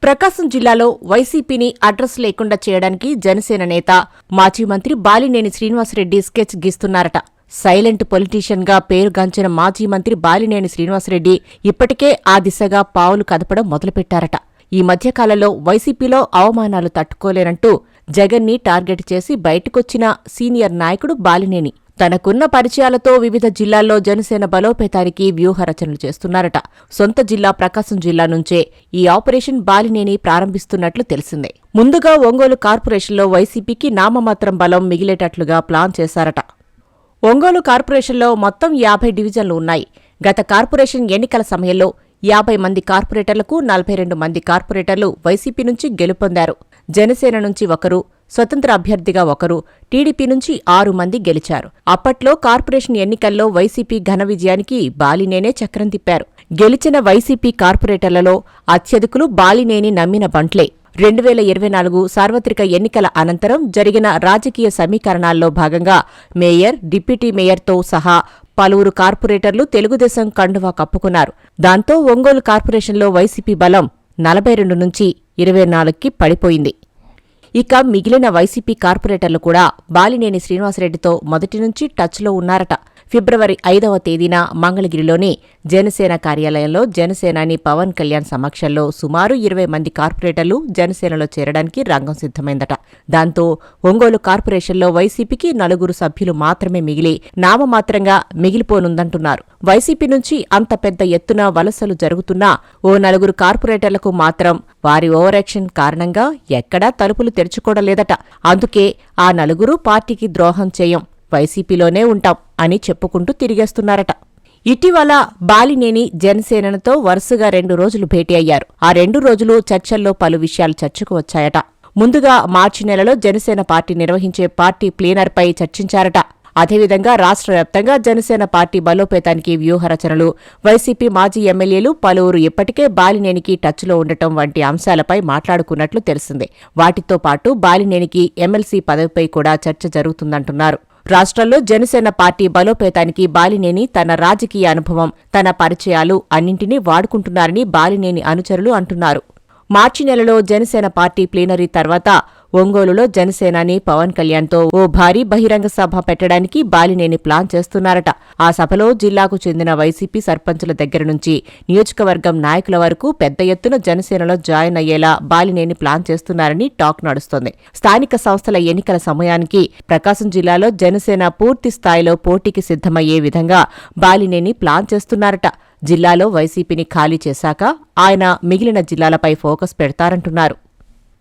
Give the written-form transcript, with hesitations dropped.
ప్రకాశం జిల్లాలో వైసీపీని అడ్రస్ లేకుండా చేయడానికి జనసేన నేత మాజీ మంత్రి బాలినేని శ్రీనివాసరెడ్డి స్కెచ్ గీస్తున్నారట. సైలెంట్ పొలిటీషియన్ గా పేరుగాంచిన మాజీ మంత్రి బాలినేని శ్రీనివాసరెడ్డి ఇప్పటికే ఆ దిశగా పావులు కదపడం మొదలుపెట్టారట. ఈ మధ్యకాలంలో వైసీపీలో అవమానాలు తట్టుకోలేనంటూ జగన్ని టార్గెట్ చేసి బయటకొచ్చిన సీనియర్ నాయకుడు బాలినేని తనకున్న పరిచయాలతో వివిధ జిల్లాల్లో జనసేన బలోపేతానికి వ్యూహరచనలు చేస్తున్నారట. సొంత జిల్లా ప్రకాశం జిల్లా నుంచే ఈ ఆపరేషన్ బాలినేని ప్రారంభిస్తున్నట్లు తెలిసిందే. ముందుగా ఒంగోలు కార్పొరేషన్లో వైసీపీకి నామమాత్రం బలం మిగిలేటట్లుగా ప్లాన్ చేశారట. ఒంగోలు కార్పొరేషన్లో మొత్తం 50 డివిజన్లు ఉన్నాయి. గత కార్పొరేషన్ ఎన్నికల సమయంలో 50 మంది కార్పొరేటర్లకు 42 మంది కార్పొరేటర్లు వైసీపీ నుంచి గెలుపొందారు. జనసేన నుంచి ఒకరు, స్వతంత్ర అభ్యర్థిగా ఒకరు, టీడీపీ నుంచి 6 మంది గెలిచారు. అప్పట్లో కార్పొరేషన్ ఎన్నికల్లో వైసీపీ ఘన విజయానికి బాలినేనే చక్రం తిప్పారు. గెలిచిన వైసీపీ కార్పొరేటర్లలో అత్యధికులు బాలినేని నమ్మిన బంట్లే. 2024 సార్వత్రిక ఎన్నికల అనంతరం జరిగిన రాజకీయ సమీకరణాల్లో భాగంగా మేయర్, డిప్యూటీ మేయర్తో సహా పలువురు కార్పొరేటర్లు తెలుగుదేశం కండువా కప్పుకున్నారు. దాంతో ఒంగోలు కార్పొరేషన్లో వైసీపీ బలం 42 నుంచి 24కి పడిపోయింది. ఇక మిగిలిన వైసీపీ కార్పొరేటర్లు కూడా బాలినేని శ్రీనివాసరెడ్డితో మొదటి నుంచి టచ్లో ఉన్నారట. ఫిబ్రవరి 5వ తేదీన మంగళగిరిలోని జనసేన కార్యాలయంలో జనసేనాని పవన్ కళ్యాణ్ సమక్షంలో సుమారు 20 మంది కార్పొరేటర్లు జనసేనలో చేరడానికి రంగం సిద్ధమైందట. దాంతో ఒంగోలు కార్పొరేషన్లో వైసీపీకి 4 సభ్యులు మాత్రమే మిగిలి నామమాత్రంగా మిగిలిపోనుందంటున్నారు. వైసీపీ నుంచి అంత పెద్ద ఎత్తున వలసలు జరుగుతున్నా ఓ 4 కార్పొరేటర్లకు మాత్రం వారి ఓవరాక్షన్ కారణంగా ఎక్కడా తలుపులు తెరుచుకోవడం లేదట. అందుకే ఆ 4 పార్టీకి ద్రోహం చేయం, వైసీపీలోనే ఉంటాం అని చెప్పుకుంటూ తిరిగేస్తున్నారట. ఇటీవల బాలినేని జనసేనతో వరుసగా 2 రోజులు భేటీ అయ్యారు. ఆ 2 రోజులు చర్చల్లో పలు విషయాలు చర్చకు వచ్చాయట. ముందుగా మార్చి నెలలో జనసేన పార్టీ నిర్వహించే పార్టీ ప్లీనర్పై చర్చించారట. అదేవిధంగా రాష్ట్ర వ్యాప్తంగా జనసేన పార్టీ బలోపేతానికి వ్యూహరచనలు, వైసీపీ మాజీ ఎమ్మెల్యేలు పలువురు ఇప్పటికే బాలినేనికి టచ్లో ఉండటం వంటి అంశాలపై మాట్లాడుకున్నట్లు తెలిసిందే. వాటితో పాటు బాలినేనికి ఎమ్మెల్సీ పదవిపై కూడా చర్చ జరుగుతుందంటున్నారు. రాష్ట్రంలో జనసేన పార్టీ బలోపేతానికి బాలినేని తన రాజకీయ అనుభవం, తన పరిచయాలు అన్నింటినీ వాడుకుంటున్నారని బాలినేని అనుచరులు అంటున్నారు. మార్చి నెలలో జనసేన పార్టీ ప్లీనరీ తర్వాత ఒంగోలులో జనసేనాని పవన్ కళ్యాణ్తో ఓ భారీ బహిరంగ సభ పెట్టడానికి బాలినేని ప్లాన్ చేస్తున్నారట. ఆ సభలో జిల్లాకు చెందిన వైసీపీ సర్పంచుల దగ్గర నుంచి నియోజకవర్గం నాయకుల వరకు పెద్ద ఎత్తున జనసేనలో జాయిన్ అయ్యేలా బాలినేని ప్లాన్ చేస్తున్నారని టాక్ నడుస్తోంది. స్థానిక సంస్థల ఎన్నికల సమయానికి ప్రకాశం జిల్లాలో జనసేన పూర్తి స్థాయిలో పోటీకి సిద్ధమయ్యే విధంగా బాలినేని ప్లాన్ చేస్తున్నారట. జిల్లాలో వైసీపీని ఖాళీ చేశాక ఆయన మిగిలిన జిల్లాలపై ఫోకస్ పెడతారంటున్నారు.